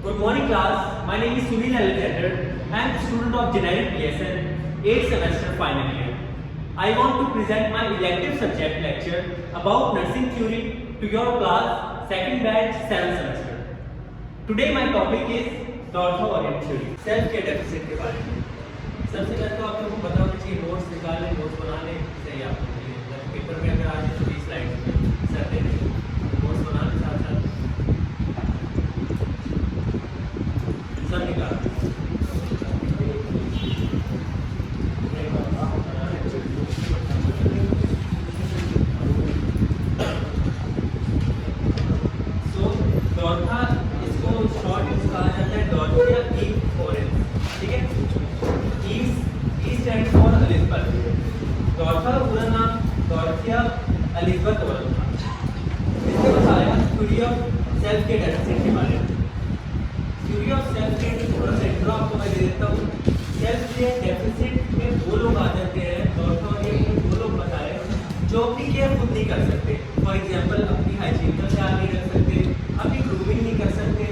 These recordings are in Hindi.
Good morning class, my name is Sunil Alexander. I am the student of Generic BSN, 8th semester final year. I want to present my elective subject lecture about nursing theory to your class, second batch, 7th semester. Today my topic is Dortha Orient theory, self-care deficit के बारे में. सबसे पहले तो आप लोगों को पता होना चाहिए नोट्स निकालने, नोट्स बनाने सही आपको चाहिए. पेपर में अगर आज 20 स्लाइड्स सर दे दें, नोट्स बनाने साथ साथ सब निकाल. सो डॉर्था इसको शॉर्ट कहा जाता है डॉर्थिया ईव ओरेंस. ठीक है, ई स्टैंड फॉर एलिजाबेथ. डॉर्था का पूरा नाम डॉर्थिया एलिजाबेथ ओरेंस था. इसने बताया theory of self care deficit के बारे में. थ्योरी ऑफ सेल्फ केयर की थोड़ा सा इंट्रो आपको मैं दे देता हूँ. सेल्फ केयर डेफिसिट में वो लोग आ जाते हैं, डॉक्टर ने वो लोग बताए जो अपनी केयर खुद नहीं कर सकते. फॉर एग्जांपल अपनी हाइजीन का ख्याल नहीं रख सकते, अपनी ग्रूमिंग नहीं कर सकते,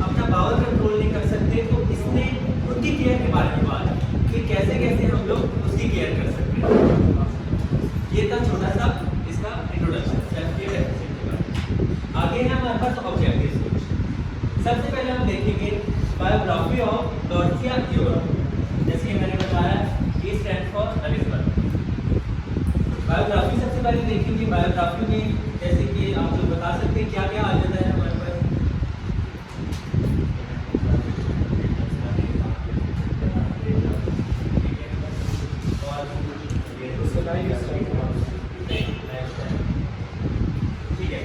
अपना बाउल कंट्रोल नहीं कर सकते. तो इसने उनकी केयर के बारे में बात कि कैसे कैसे हम लोग उसकी केयर कर सकते हैं. ये था छोटा सा इसका इंट्रोडक्शन सेल्फ केयर डेफिसिट के बारे में. आगे है हमारे पास ऑब्जेक्टिव्स. सबसे पहले हम देखेंगे बायोग्राफी ऑफ डॉर्थिया यूरोप. जैसे कि मैंने बताया E stand for Elizabeth. Biography सबसे पहले देखेंगे. बायोग्राफी में जैसे कि आप लोग बता सकते हैं क्या क्या आ जाता है हमारे पास. ठीक है,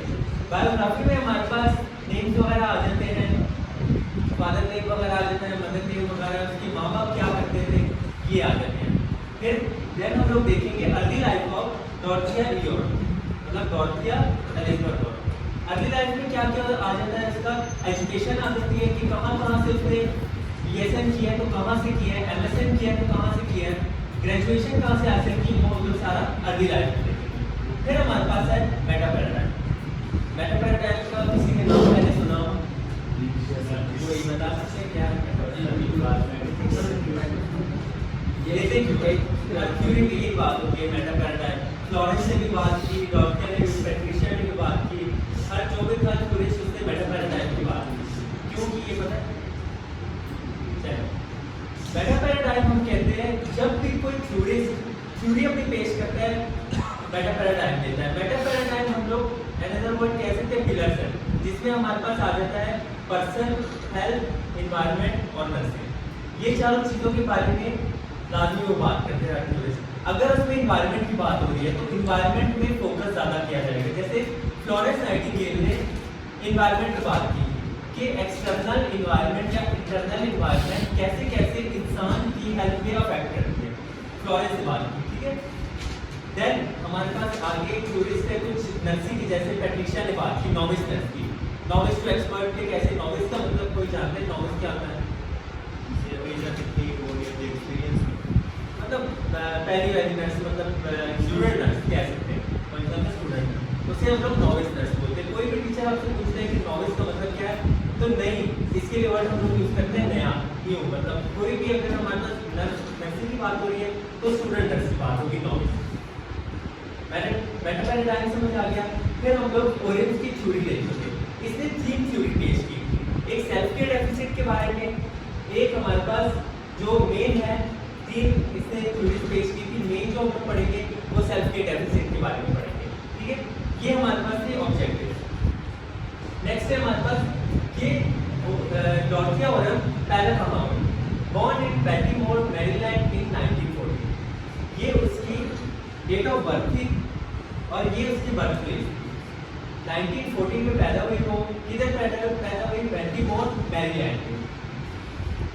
बायोग्राफी में हमारे पास नेम्स वगैरह आ जाते हैं, फादर नेम वगैरह आ जाता है, मदर नेम वगैरह, उसके माँ बाप क्या करते थे ये आ जाते हैं. फिर देन हम लोग देखेंगे अर्ली लाइफ ऑफ डॉर्थिया यूरोप, मतलब डॉर्थिया एलिजाबेथ. अर्ली लाइफ में क्या क्या आ जाता है इसका. एजुकेशन आ जाती है कि कहाँ कहाँ से उसने बीएसएन किया है तो कहाँ से किया है, एमएसएन किया है तो कहाँ से किया है, ग्रेजुएशन कहाँ से हासिल की, वो लोग सारा अर्ली लाइफ में देखेंगे. फिर हमारे पास है मेटा पैराडाइम. मेटा पैराडाइम का किसी ने नाम मैंने सुना हो, कोई बता सकते हैं क्या है? थ्योरी की ही बात होती है मेटा पैराडाइम. फ्लोरेंस से भी बात की, डॉक्टर ने भी, पेट्रिशिया ने भी बात की, हर 24 साल पूरे उसने मेटा पैराडाइम की बात की. क्यों की ये पता है? मेटा पैराडाइम हम कहते हैं जब भी कोई थ्योरी अपनी पेश करता है मेटा पैराडाइम देता है. मेटा पैराडाइम हम लोग अनदर वर्ड कह सकते हैं पिलर्स है, जिसमें हमारे पास आ जाता है पर्सन, हेल्थ, एनवायरनमेंट और नर्सिंग. ये चारों चीज़ों के बारे में लाजमी वो बात करते हैं थ्योरी से. अगर उसमें एनवायरनमेंट की बात हो रही है तो एनवायरनमेंट में फोकस ज़्यादा किया जाएगा. जैसे फ्लोरेंस नाइटिंगेल ने एनवायरनमेट की बात की कि एक्सटर्नल एनवायरनमेंट या इंटरनल एनवायरनमेंट कैसे कैसे इंसान की हेल्थ में अफेक्ट करती है. फ्लोरेंस से बात की. ठीक है, देन हमारे पास आगे टूरिस्ट है कुछ नर्सिंग की, जैसे पेट्रिशिया ने बात की नॉविस नर्स की. नॉविस टू एक्सपर्ट के कैसे, नॉविस का मतलब कोई जानते हैं नॉविस क्या होता है? मतलब पहली वाली नर्स, मतलब स्टूडेंट नर्स कह सकते हैं, मतलब स्टूडेंट, उसे हम लोग नॉविस नर्स बोलते हैं. कोई भी टीचर आपसे पूछते हैं कि नॉविस का मतलब क्या है, तो नहीं, इसके लिए वर्ड हम लोग यूज करते हैं नया, न्यू. मतलब कोई भी अगर हमारे पास नर्सिंग की बात हो रही है तो स्टूडेंट नर्स की बात होगी नॉविस. मेटा पैराडाइम समझ आ गया. फिर हम लोग ओरेंस की थ्योरी देखेंगे. इसने 3 थ्योरी पेश की. एक सेल्फ केयर डेफिसिट के बारे में, एक हमारे पास जो मेन है 3 इसने थ्योरीज पेश की थी. मेन जो हम लोग पढ़ेंगे वो सेल्फ केयर डेफिसिट के बारे में पढ़ेंगे. ठीक है, ये हमारे पास थे ऑब्जेक्टिव. नेक्स्ट है हमारे पास कि डॉर्थिया ओरेंस पैदा कहाँ हुई. बॉर्न इन बैल्टीमोर मैरीलैंड इन 1940. ये उसकी डेट ऑफ बर्थ थी और ये उसकी बर्थ प्लेस. 1914 में पैदा हुई. वो किधर पैदा हुई? बैल्टीमोर मैरीलैंड में.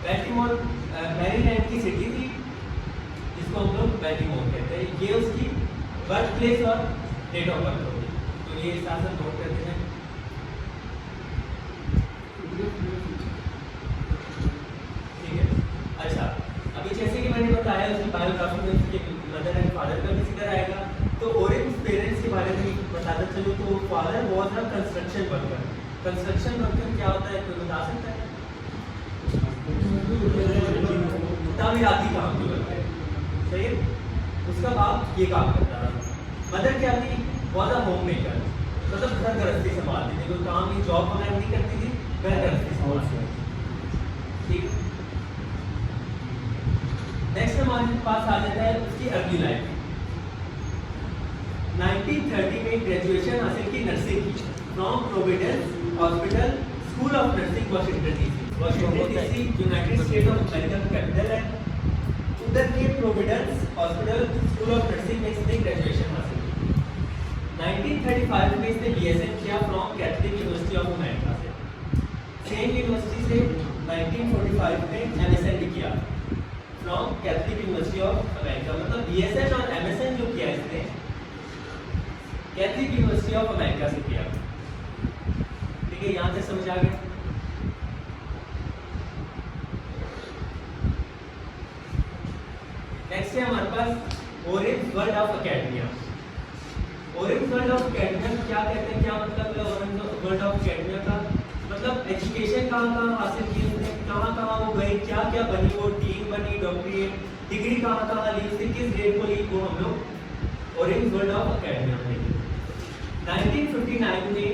बैल्टीमोर मैरीलैंड की सिटी थी जिसको हम लोग बैल्टीमोर कहते हैं. ये उसकी बर्थ प्लेस और डेट ऑफ बर्थ होगी. तो ये साथ साथ नोट करते हैं. ठीक है, अच्छा, अभी जैसे कि मैंने बताया उसकी बायोग्राफी में उसके मदर एंड फादर का भी जिक्र आएगा. तो ओरेंस पेरेंट्स के बारे में बताना चलो तो father was a construction worker. Construction worker क्या होता है कोई बता सकता है? तामीराती काम जो करते हैं, सही है। उसका बाप ये काम करता था। मदर क्या थी, वॉज अ होम मेकर, मतलब घर गृहस्थी संभालती थी, कोई काम नहीं, जॉब वगैरह नहीं करती थी, घर गृहस्थी संभालती थी, ठीक है। नेक्स्ट हमारे पास आ जाता है उसकी अर्ली लाइफ। 1930 में ग्रेजुएशन हासिल की नर्सिंग की from Providence hospital school of nursing Washington DC, United state of America का कैपिटल है। उधर के Providence hospital school of nursing में इसने ग्रेजुएशन हासिल की। 1935 में इसने बीएसएन किया from Catholic University of America से। सेम यूनिवर्सिटी से 1945 में एमएसएन भी किया from Catholic University of America, मतलब बीएसएन और एमएसएन जो किया इसने कैथलिक यूनिवर्सिटी ऑफ अमेरिका से किया, ठीक है। यहां तक समझ आ गया। नेक्स्ट है हमारे पास orange world of academia. Orange world of academia क्या कहते हैं, क्या मतलब है ऑरेंज वर्ल्ड ऑफ एकेडमिया का? मतलब एजुकेशन कहाँ हासिल की उसने, कहाँ वो गई, क्या क्या बनी, वो डीन बनी, डॉक्टरेट, डिग्री कहाँ ली उसने, किस ग्रेड को ली, वो हम लोग ऑरेंज वर्ल्ड ऑफ एकेडमिया में। 1959 में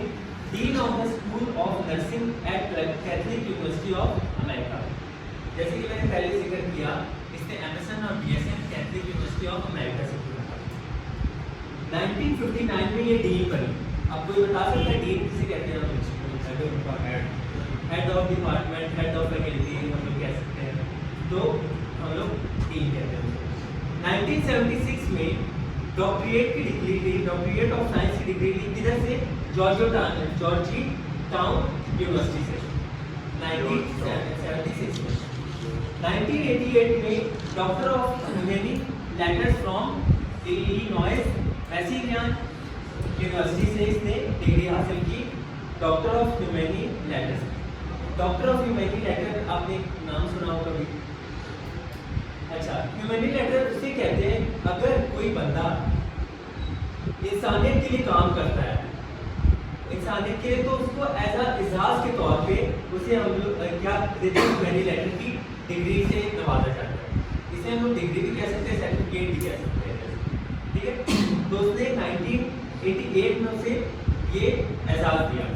dean of the school of nursing eight Catholic University of America. जैसे कि मैंने पहले जिक्र किया, इसने एमएसएन और BSN Catholic University of America से किया था। 1959 में ये डीन बनी। आपको ये बता सकते हैं डीन किसे कहते हैं? Head of department, head of faculty हम लोग कह सकते हैं, तो हम लोग डीन कहते हैं। 1976 में डॉक्टरेट की डिग्री ली, डॉक्टरेट ऑफ साइंस की डिग्री ली, किधर से? जॉर्जी टाउन यूनिवर्सिटी से 1976 में। 1988 में doctor of humane letters from Illinois Wesleyan university से इसने डिग्री हासिल की, doctor of humane letters. Doctor of humane letter आपने नाम सुना हो कभी? अच्छा, ह्यूमैनी लेटर उसे कहते हैं अगर कोई बंदा इंसानियत के लिए काम करता है, इंसानियत के लिए, तो उसको एज अ एजाज के तौर पे उसे हम लोग क्या देते हैं, ह्यूमैनी लेटर की डिग्री से नवाजा जाता है। इसे हम लोग डिग्री भी कह सकते हैं, सर्टिफिकेट भी कह सकते हैं, ठीक है। तो उसने 1988 में उसे ये एजाज दिया।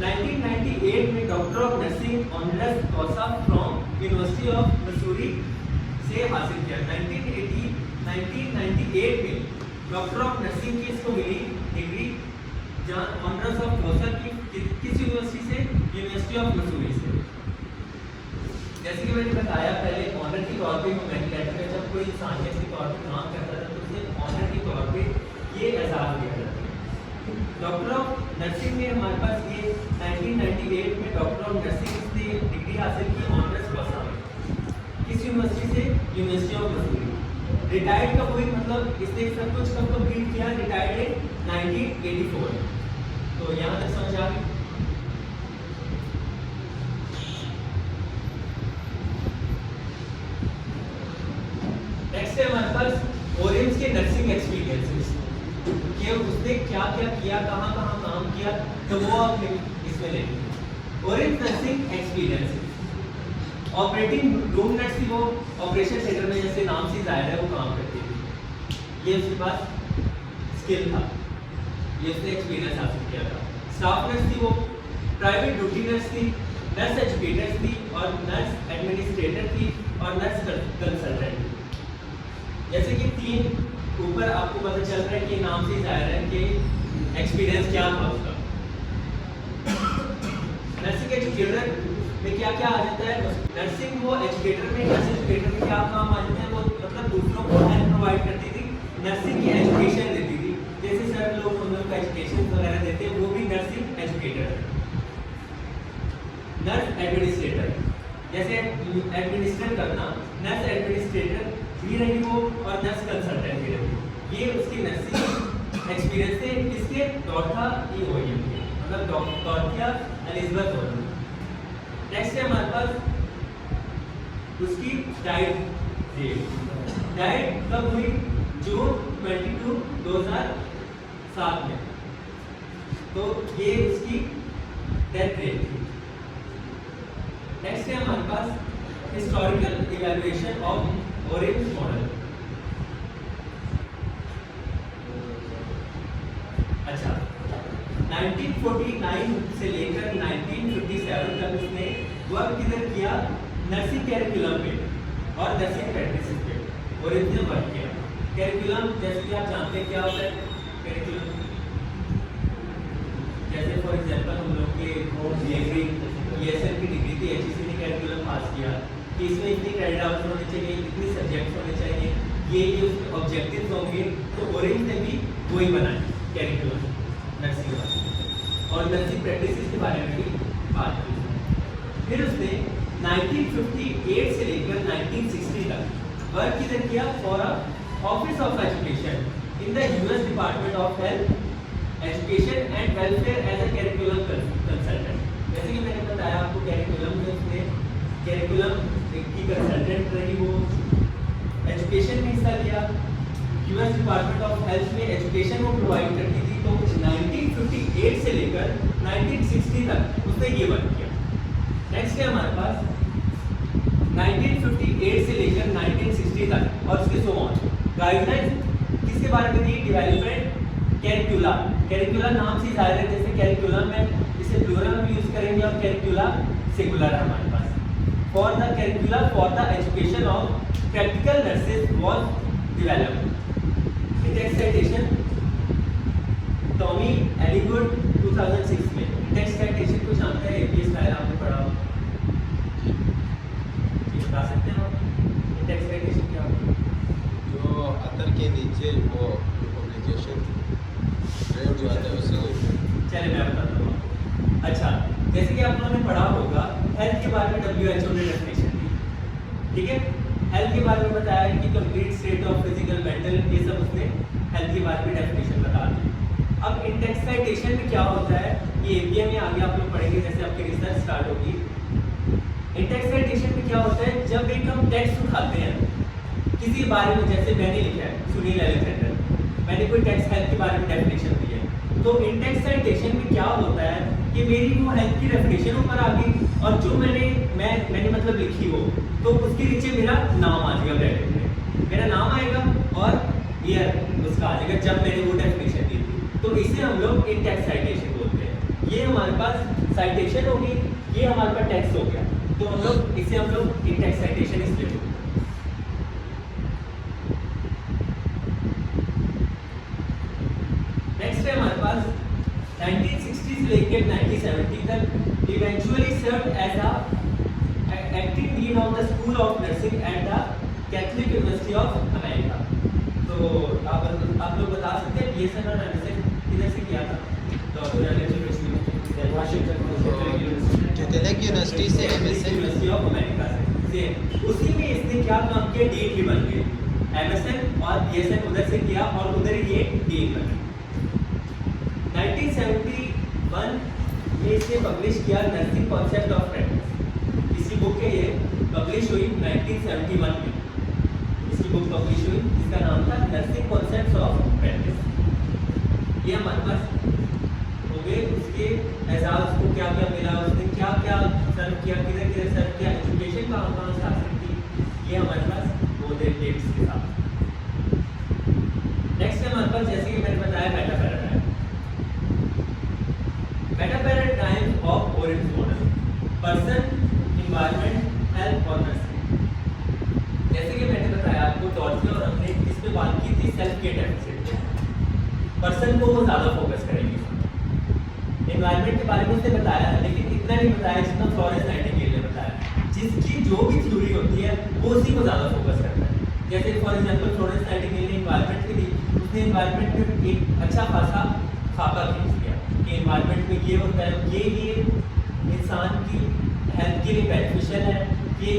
1998 में doctor of nursing honoris causa from university of Missouri से हासिल किया। 1998 में डॉक्टर ऑफ नर्सिंग की इसको मिली डिग्री, जहाँ ऑनरस ऑफ कॉसा की किस यूनिवर्सिटी से? यूनिवर्सिटी ऑफ मसूरी से। जैसे कि मैंने बताया पहले, ऑनर के तौर पे ह्यूमैनी लेटर में जब कोई इंसानियत के तौर पे काम करता था तो उसे ऑनर के तौर पे ये एजाज दिया जाता है। डॉक्टर ऑफ नर्सिंग में हमारे पास ये 1998 में डॉक्टर ऑफ नर्सिंग से डिग्री हासिल की ऑनर्स कॉसा में, किस यूनिवर्सिटी से? University of Mussoorie. रिटायर्ड कब हुई, मतलब इसने सब कुछ कब कंप्लीट किया? Retired in 1984। तो यहाँ तक समझ आ गई। नेक्स्ट है हमारे पास ऑरेंज के नर्सिंग एक्सपीरियंसेस, कि उसने क्या क्या किया, कहाँ काम किया, तो वो आप इसमें लेंगे। Orange nursing experiences, operating room nurse थी वो, ऑपरेशन थिएटर में जैसे नाम से जाहिर है वो काम करती थी, ये उसके पास स्किल था, ये उसने एक्सपीरियंस हासिल किया था। स्टाफ नर्स थी वो, प्राइवेट ड्यूटी नर्स थी, नर्स एजुकेटर थी, और नर्स एडमिनिस्ट्रेटर थी, और नर्स कंसल्टेंट थी। जैसे कि तीन ऊपर आपको पता चल रहा है कि नाम से जाहिर है कि एक्सपीरियंस क्या था उसका। नर्सिंग एजुकेटर में क्या क्या आ जाता है? नर्सिंग वो एजुकेटर में, नर्स एजुकेटर में क्या काम आ जाता है? वो मतलब दूसरों को हेल्प प्रोवाइड करती थी, नर्सिंग की एजुकेशन देती थी, जैसे सर लोग उन लोगों का एजुकेशन वगैरह देते हैं, वो भी नर्सिंग एजुकेटर है। नर्स एडमिनिस्ट्रेटर, जैसे एडमिनिस्ट्रेट करना, नर्स एडमिनिस्ट्रेटर भी रही वो, और नर्स कंसल्टेंट भी रही। ये उसकी नर्सिंग एक्सपीरियंस से किसके? डॉक्टर EOM के, मतलब डॉक्टर एलिजाबेथ वॉर्डन। नेक्स्ट है हमारे पास उसकी डाइट डेट। डाइट कब हुई? जून 22, 2007 में। तो ये उसकी डेथ डेट थी। नेक्स्ट है हमारे पास historical evaluation of orange model. अच्छा, 1949 से लेकर 1957 तक उसने वर्क किधर किया? नर्सिंग कैरिकुलम पे और नर्सिंग प्रैक्टिसेस पे ऑरेंज ने वर्क किया। कैरिकुलम जैसे कि आप जानते हैं क्या होता है कैरिकुलम, जैसे फॉर एग्जांपल हम लोग के डिग्री ESL की डिग्री थी, HEC ने कैरिकुलम पास किया कि इसमें इतनी क्रेडिट आवर्स होने चाहिए, इतने सब्जेक्ट्स होने चाहिए, ये उसके ऑब्जेक्टिव्स होंगे। तो ऑरेंज ने भी वही बनाया कैरिकुलम नर्सिंग का और नर्सिंग प्रैक्टिसेस के बारे में भी बात की। फिर उसने 1958 से लेकर 1960 तक वर्क किधर किया? For office of education in the US department of health education and welfare as a curriculum consultant. जैसे कि मैंने बताया आपको कैरिकुलम में उसने कैरिकुलम की कंसल्टेंट रही, वो एजुकेशन में हिस्सा लिया, US डिपार्टमेंट ऑफ हेल्थ में एजुकेशन को प्रोवाइड करती थी। तो 1958 से लेकर 1960 तक उसने ये वर्क किया। नेक्स्ट है हमारे पास 1958 से लेकर 1960 तक और उसके सो ऑन गाइडलाइंस किसके बारे में दी? डेवलपमेंट कैरिकुला। कैरिकुला नाम से जाहिर है, जैसे कैरिकुलम में इसे प्लूरल में यूज करेंगे और कैरिकुला सिंगुलर है हमारे पास। For the curricula for the education of practical nurses was developed. Text citation Tomey Alligood 2006 में। टेक्स्ट साइटेशन को जानते हैं, APS स्टाइल आपने पढ़ा हो, ये बता सकते हैं आप टेक्स्ट साइटेशन क्या होता है? जो अतर के नीचे वो पब्लिकेशन जो आता है उसे। चलिए मैं बताता हूँ। अच्छा, जैसे कि आप लोगों ने पढ़ा होगा हेल्थ के बारे में WHO ने डेफिनेशन दी, ठीक है। हेल्थ के बारे में बताया कि complete state of physical mental, ये सब उसने हेल्थ के बारे में डेफिनेशन बता दी। अब इन टेक्स्ट साइटेशन में क्या होता है, ये APA में आगे आप लोग पढ़ेंगे जैसे आपकी रिसर्च स्टार्ट होगी। इन टेक्स्ट साइटेशन में क्या होता है, जब एक हम टेक्स्ट उठाते हैं किसी के बारे में, जैसे मैंने लिखा है सुनील अलेक्जेंडर, मैंने कोई टेक्स्ट हेल्थ के बारे में डेफिनेशन दी है, तो इन टेक्स्ट साइटेशन में क्या होता है कि मेरी वो हेल्थ की डेफिनेशन ऊपर आ गई और जो मैंने मतलब लिखी हो तो उसके नीचे मेरा नाम आ जाएगा, ब्रैकेट में मेरा नाम आएगा और ईयर उसका आ जाएगा जब मैंने वो डेफिनेशन दी थी। तो इसे हम लोग इन टेक्स्ट साइटेशन बोलते हैं। ये हमारे पास साइटेशन होगी, ये हमारे पास टेक्स्ट हो गया, तो हम लोग इसे हम लोग इन टेक्स्ट साइटेशन इसलिए बोलते हैं। नेक्स्ट है हमारे पास 1960 से लेकर 1970 तक eventually serve as a active dean of the school of nursing at the Catholic University of America. तो आप लोग बता सकते हैं BSN और MSN किधर से किया था? तो कैथलिक यूनिवर्सिटी से, MSN यूनिवर्सिटी ऑफ अमेरिका से। उसी में इसने क्या काम किया? डीन भी बन गए। MSN और BSN उधर से किया और उधर ही ये डीन बन गए। 1971 में इसने पब्लिश किया नर्सिंग कॉन्सेप्ट ऑफ प्रैक्टिस। इसी बुक के ये पब्लिश हुई 1971 में, इसकी बुक पब्लिश हुई, इसका नाम था नर्सिंग कॉन्सेप्ट ऑफ प्रैक्टिस। ये हमारे पास हो गए। उसके एजाज को क्या क्या मिला, उसने क्या क्या सर्व किया, किधर किधर सर्व किया, एजुकेशन कहाँ कहाँ से हासिल की, ये हमारे पास वो डेट्स के साथ। नेक्स्ट है हमारे पास, जैसे कि मैंने बताया, Meta paradigm. Meta paradigm of orange model, person, environment, health और नर्सिंग। जैसे कि मैंने बताया आपको टॉर्चर और हमने इस पे बात की थी सेल्फ केयर डेफिसिट। पर्सन को वो ज़्यादा फोकस करेंगे। इन्वायरमेंट के बारे में उसने बताया, लेकिन इतना नहीं बताया जितना फ्लोरेंस नाइटिंगेल ने बताया। जिसकी जो भी थ्योरी होती है वो उसी को ज़्यादा फोकस करता है। जैसे फॉर एग्जांपल फ्लोरेंस नाइटिंगेल ने इन्वायरमेंट की दी, उसने इन्वायरमेंट में एक अच्छा खासा खाका खींच दिया कि इन्वायरमेंट में ये होता है, ये इंसान की हेल्थ के लिए बेनिफिशियल है, ये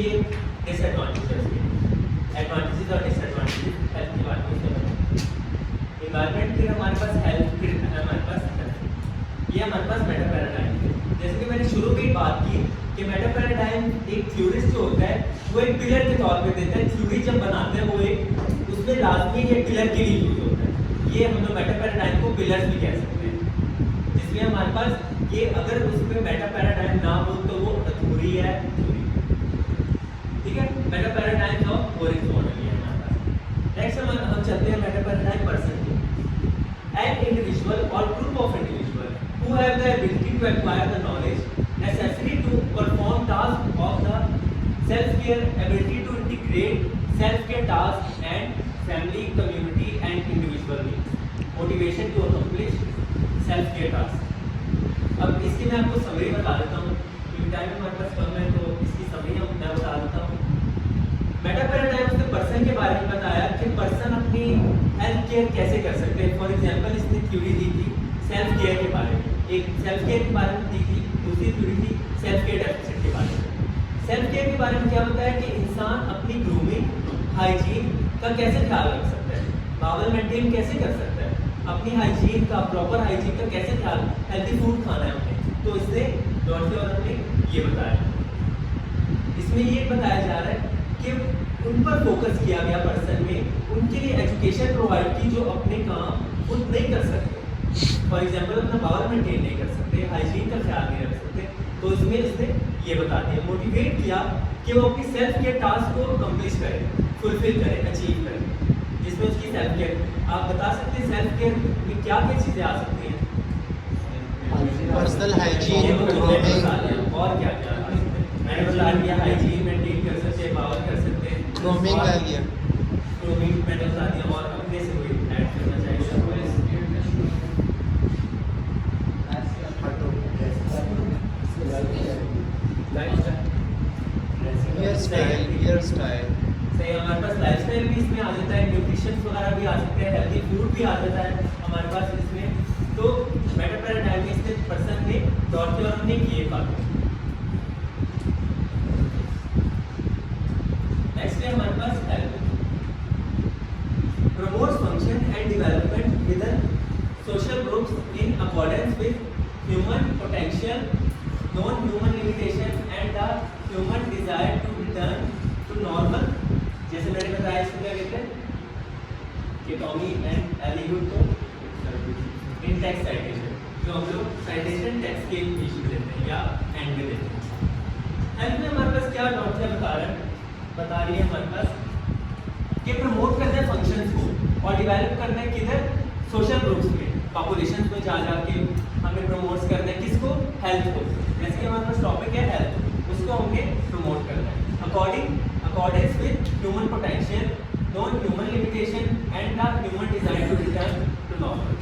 डिसएडवांटेजेस है, एडवांटेजेस और डिसएडवांटेजेस हेल्थ के बारे में उसने बताया। इन्वायरमेंट फिर हमारे पास हेल्थ, फिर हमारे पास हेल्थ, ये हमारे पास मेटा पैराडाइम है। जैसे कि मैंने शुरू में ही बात की कि मेटा पैराडाइम एक थ्योरिस्ट जो होता है वो एक पिलर के तौर पे देता है। थ्योरी जब बनाते हैं वो एक उसमें लाजमी ये पिलर के लिए यूज होता है। ये हम लोग मेटा पैराडाइम को पिलर्स भी कह सकते हैं। जिसमें हमारे पास ये, अगर उसमें मेटा पैराडाइम ना हो तो वो अधूरी है, थ्योरी। ठीक चलते हैं मैटर पैराडाइम पर्सन की। An individual or group of individuals who have the ability to acquire the knowledge necessary to perform tasks of the self-care, ability to integrate self-care tasks and family, community and individual needs, motivation to accomplish self-care tasks। अब इसकी मैं आपको समरी बता देता हूँ क्योंकि टाइम हमारे पास कम है, तो इसकी समरी मैं बता देता हूँ। मेटा पैराडाइम उसने पर्सन के बारे में बताया कि पर्सन अपनी हेल्थ केयर कैसे कर सकते हैं। फॉर एग्जांपल इसने थ्योरी दी थी सेल्फ केयर के बारे में, एक सेल्फ केयर के बारे में दी थी, दूसरी थ्योरी थी सेल्फ केयर डेफिसिट के बारे में। सेल्फ केयर के बारे में क्या बताया कि इंसान अपनी ग्रूमिंग, हाइजीन का कैसे ख्याल रख सकता है, बावल मेंटेन कैसे कर सकता है, अपनी हाइजीन का, प्रॉपर हाइजीन का कैसे ख्याल, हेल्दी फूड खाना है उन्हें। तो इसने डॉक्टर और ने ये बताया। इसमें ये बताया जा रहा है कि उन पर फोकस किया गया पर्सन में, उनके लिए एजुकेशन प्रोवाइड की जो अपने काम खुद नहीं कर सकते। फॉर एग्जांपल अपना पावर मेंटेन नहीं कर सकते, हाइजीन का ख्याल नहीं रख सकते, तो इसमें इसने ये बता दिया, मोटिवेट किया कि वो अपनी सेल्फ केयर टास्क को कंप्लीट करें, फुलफिल करें, अचीव करें, जिसमें उसकी सेल्फ केयर। आप बता सकते हैं सेल्फ केयर में क्या क्या चीज़ें आ सकती हैं? पर्सनल हाइजीन, ये तो मैंने ग्रूमिंग, बता दिया। और क्या क्या आ सकते हैं? मैंने बता दिया हाइजीन मेंटेन कर सकते हैं, पावर कर सकते हैं, ग्रूमिंग आ गया। ग्रूमिंग मैंने बता दिया। और अपने से कोई ऐड करना चाहिए? हेयर स्टाइल सही, हमारे पास लाइफस्टाइल भी इसमें आ जाता है, न्यूट्रिशन वगैरह भी आ सकते हैं, हेल्दी फूड भी आ जाता है हमारे पास इसमें। तो मेटा पैराडाइम में इसने पर्सन ने डॉक्टर और ने किए बात। नेक्स्ट है हमारे पास health, promotes function and development with social groups in accordance with human potential, non human limitation and the human desire to return to normal. जैसे मैंने बताया इसको क्या कहते हैं कि टॉमी एंड एलिगुड को इन टेक्स्ट साइटेशन, जो हम लोग साइटेशन टेक्स्ट के बीच में देते हैं या एंड में देते हैं। हेल्थ में हमारे पास क्या डॉक्टर बता रही है हमारे पास कि प्रमोट करना है फंक्शंस को और डेवलप करना है किधर, सोशल ग्रुप्स में, पॉपुलेशन में जा के हमें प्रमोट करना है किसको, हेल्थ को। जैसे कि हमारे पास टॉपिक है हेल्थ, उसको हमें प्रमोट करना है according with human potential, non human limitation and the human desire to return to normal.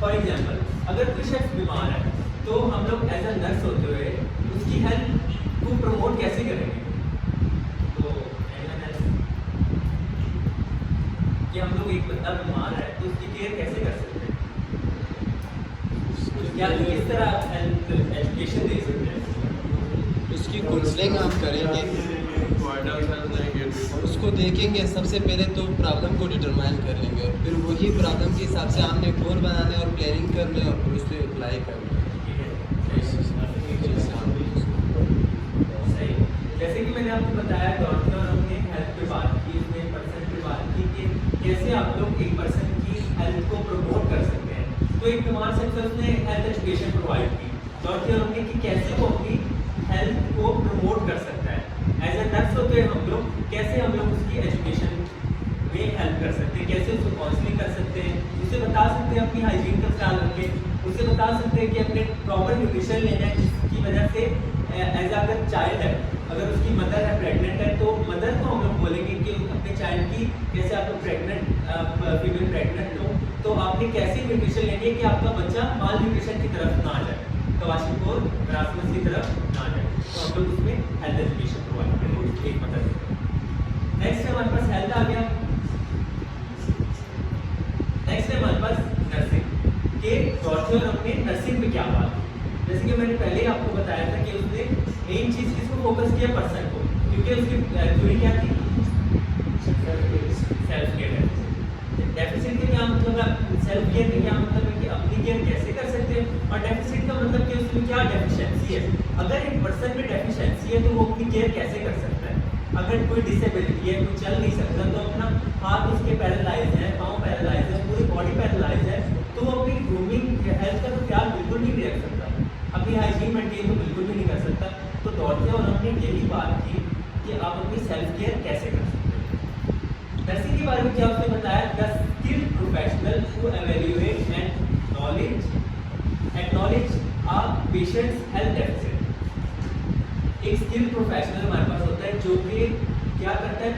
For example अगर कोई शख्स बीमार है तो हम लोग एज अ नर्स होते हुए उसकी हेल्थ को प्रमोट कैसे करेंगे? तो कि हम लोग एक बंदा बीमार है तो उसकी केयर कैसे कर सकते हैं, क्या किस तरह हेल्थ एजुकेशन दे सकते हैं? उसकी काउंसलिंग आप करेंगे, उसको देखेंगे, सबसे पहले तो प्रॉब्लम को डिटरमाइन कर लेंगे और फिर वही प्रॉब्लम के हिसाब से हमने गोल बनाने और प्लानिंग करने और फिर उस पर अप्लाई करना। सही, जैसे कि मैंने आपको बताया डॉक्टर और हमने हेल्थ पे बात की, उसमें पर्सन पे बात की कि कैसे आप लोग एक पर्सन की हेल्थ को प्रमोट कर सकते हैं। तो एक बीमार शख्स ने हेल्थ एजुकेशन प्रोवाइड की डॉक्टर हमने कि कैसे वो अपनी हेल्थ को प्रमोट कर सकता है। एज ए नर्स होते हम लोग कैसे हम लोग उसकी एजुकेशन में हेल्प कर सकते हैं, कैसे उसको काउंसलिंग कर सकते हैं, उसे बता सकते हैं अपनी हाइजीन का ख्याल रखें, उसे बता सकते हैं कि अपने प्रॉपर न्यूट्रिशन लेना है, जिसकी वजह से एज अगर चाइल्ड है, अगर उसकी मदर है प्रेग्नेंट है तो मदर को हम लोग बोलेंगे कि अपने चाइल्ड की जैसे आप लोग प्रेग्नेंट फीमेल प्रेग्नेंट हो तो आपने कैसी न्यूट्रिशन लेनी है कि आपका बच्चा माल न्यूट्रिशन की तरफ ना जाए, कवाशिकोर ग्रासमस की तरफ ना जाए। तो हम लोग उसमें हेल्थ एजुकेशन प्रोवाइड करेंगे, एक मदद। नेक्स्ट है हमारे पास हेल्थ आ गया। नेक्स्ट है हमारे पास नर्सिंग के डॉक्टर अपने नर्सिंग पे क्या बात है। जैसे कि मैंने पहले ही आपको बताया था कि उसने मेन चीज़ किसको फोकस किया, पर्सन को, क्योंकि उसकी थ्योरी क्या थी, सेल्फ केयर डेफिसिट का क्या मतलब है, सेल्फ केयर का क्या मतलब है कि अपनी केयर कैसे कर सकते हैं, और डेफिसिट का मतलब कि उसमें क्या डेफिशिएंसी है। अगर एक पर्सन में डेफिशिएंसी है तो वो अपनी केयर कैसे कर सकता है। अगर कोई डिसेबिलिटी है, कोई चल नहीं सकता तो अपना हाथ उसके पैरालाइज है, पाँव पैरालाइज है, पूरी बॉडी पैरालाइज है, तो वो अपनी ग्रूमिंग हेल्थ का तो ख्याल बिल्कुल नहीं रख सकता, अपनी हाइजीन मेंटेन तो बिल्कुल भी नहीं कर सकता। तो डॉक्टर और हमने यही बात की कि आप अपनी सेल्फ केयर कैसे कर सकते हैं। नर्सिंग के बारे में क्या उसने बताया, the skilled professional who evaluate and knowledge acknowledge a patients health deficit. एक स्किल्ड प्रोफेशनल हमारे पास होता है जो कि क्या करता है,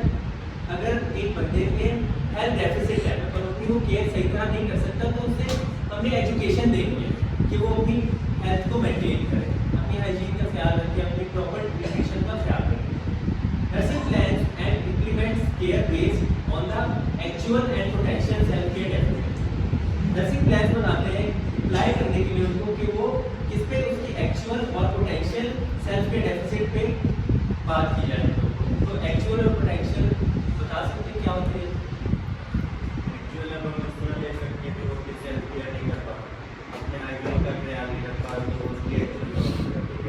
अगर एक बंदे में हेल्थ डेफिसिट है, मतलब वो केयर सही तरह नहीं कर सकता, तो उसे हमने एजुकेशन देनी है कि वो अपनी हेल्थ को मेंटेन करे, अपनी हाइजीन का ख्याल रखे, अपनी प्रॉपर न्यूट्रिशन का ख्याल रखे। Nursing plans and implements care based on the actual and potential health care deficit. Nursing plan बनाते हैं अप्लाई करने के लिए उनको कि वो किस पे उसकी एक्चुअल और पोटेंशियल सेल्फ केयर डेफिसिट पे बात की जाए। तो एक्चुअल और पोटेंशियल बता सकते हैं क्या होते हैं? एक्चुअल हम इस तरह ले सकते हैं कि वो किस सेल्फ केयर नहीं कर पाता, अपने हाइजीन का ख्याल नहीं रख पाता, तो उसकी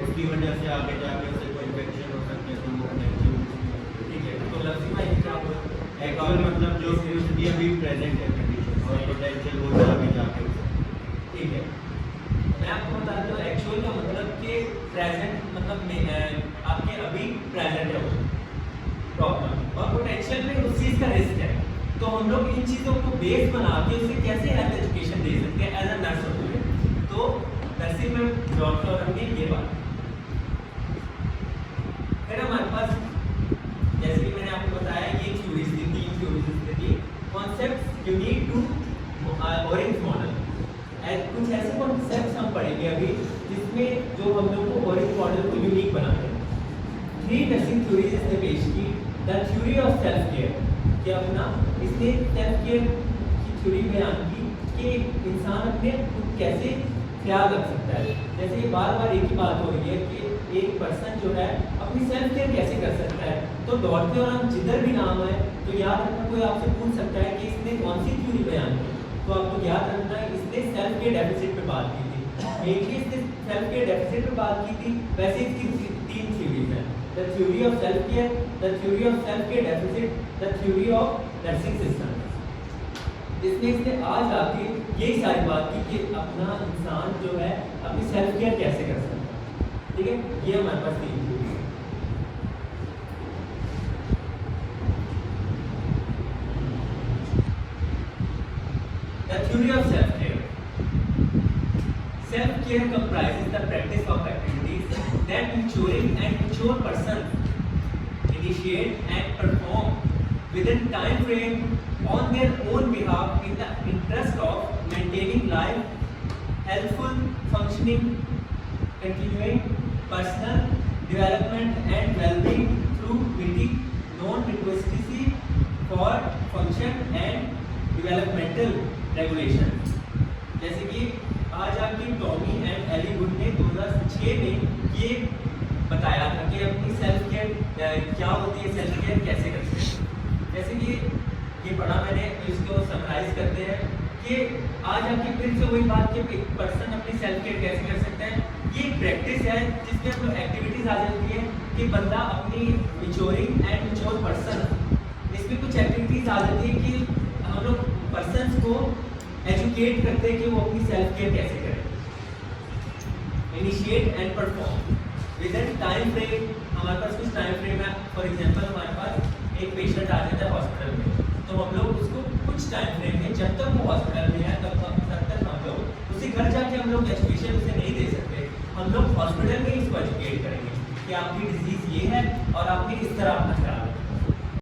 उसकी वजह से आगे जाके उससे कोई इन्फेक्शन हो सकते हैं, तो वो ठीक है, तो लफ्ज़ी में क्या होगा? एक्चुअल मतलब जो कि अभी प्रेजेंट है कंडीशन, और पोटेंशियल वो आगे जाके ठीक है, मैं आपको बता दूं एक्चुअल का मतलब कि प्रेजेंट मतलब आपके अभी प्रेजेंट है वो प्रॉब्लम, और पोटेंशियल में उस चीज़ का रिस्क है। तो हम लोग इन चीज़ों को बेस बना के उसे कैसे हेल्थ एजुकेशन दे सकते हैं एज अ नर्स होते हुए। तो नर्सिंग में डॉक्टर हमने ये बात फिर हमारे पास, जैसे कि मैंने आपको बताया, ये थ्योरीज थी, 3 थ्योरीज थी, concepts unique to Orange model. कुछ ऐसे कॉन्सेप्ट्स हम पढ़ेंगे अभी जिसमें जो हम लोग को ऑरेंज मॉडल को यूनिक बनाते हैं। 3 नर्सिंग थ्योरीज इसने पेश की। The theory of self care, क्या अपना इसने सेल्फ केयर की थ्योरी बयान की कि इंसान अपने खुद कैसे ख्याल रख सकता है। जैसे बार बार एक ही बात हो रही है कि एक पर्सन जो है अपनी सेल्फ केयर कैसे कर सकता है। तो दौड़ते और हम जिधर भी नाम है तो याद रखना, कोई आपसे पूछ सकता है कि इसने कौन सी थ्योरी बयान की, तो आपको याद रखना है इसने सेल्फ केयर डेफिसिट पे बात की थी। मेनली इसने सेल्फ केयर डेफिसिट पे बात की थी। वैसे इसकी 3 थ्योरीज हैं, the theory of self care, the theory of self care deficit, the theory of nursing system. इसने आज आके यही सारी बात की कि अपना इंसान जो है अपनी सेल्फ केयर कैसे कर सकता है। ठीक है, ये हमारे पास 3 थ्योरी है। The theory of self-care. Self-care comprises the practice of activities that maturing and mature persons initiate and perform within time frame on their own behalf in the interest of maintaining life, healthful functioning, continuing personal development and well-being through meeting non-requisite for function and developmental regulation. जैसे कि आज आपकी टॉमी एंड एली वुड ने 2006 में ये बताया था कि अपनी सेल्फ केयर क्या होती है, सेल्फ केयर कैसे करते हैं। जैसे कि ये पढ़ा मैंने, इसको समराइज करते हैं कि आज आपकी फिर से वही बात कि एक पर्सन अपनी सेल्फ केयर कैसे कर सकता है। ये प्रैक्टिस है जिसमें हम लोग एक्टिविटीज आ जाती है कि बंदा अपनी मेच्योरिंग एंड मेच्योर पर्सन, इसमें कुछ एक्टिविटीज आ जाती है कि हम लोग पर्सन्स को एजुकेट करते हैं कि वो अपनी सेल्फ केयर कैसे करें। Initiate and perform with in time frame. हमारे पास कुछ टाइम फ्रेम है। फॉर एग्जांपल हमारे पास एक पेशेंट आ जाता है हॉस्पिटल में, तो हम लोग उसको कुछ टाइम फ्रेम में, जब तक वो हॉस्पिटल में है तब तक हम लोग उसे घर जाके हम लोग एजुकेशन उसे नहीं दे सकते। हम लोग हॉस्पिटल में ही इसको एजुकेट करेंगे कि आपकी डिजीज़ ये है और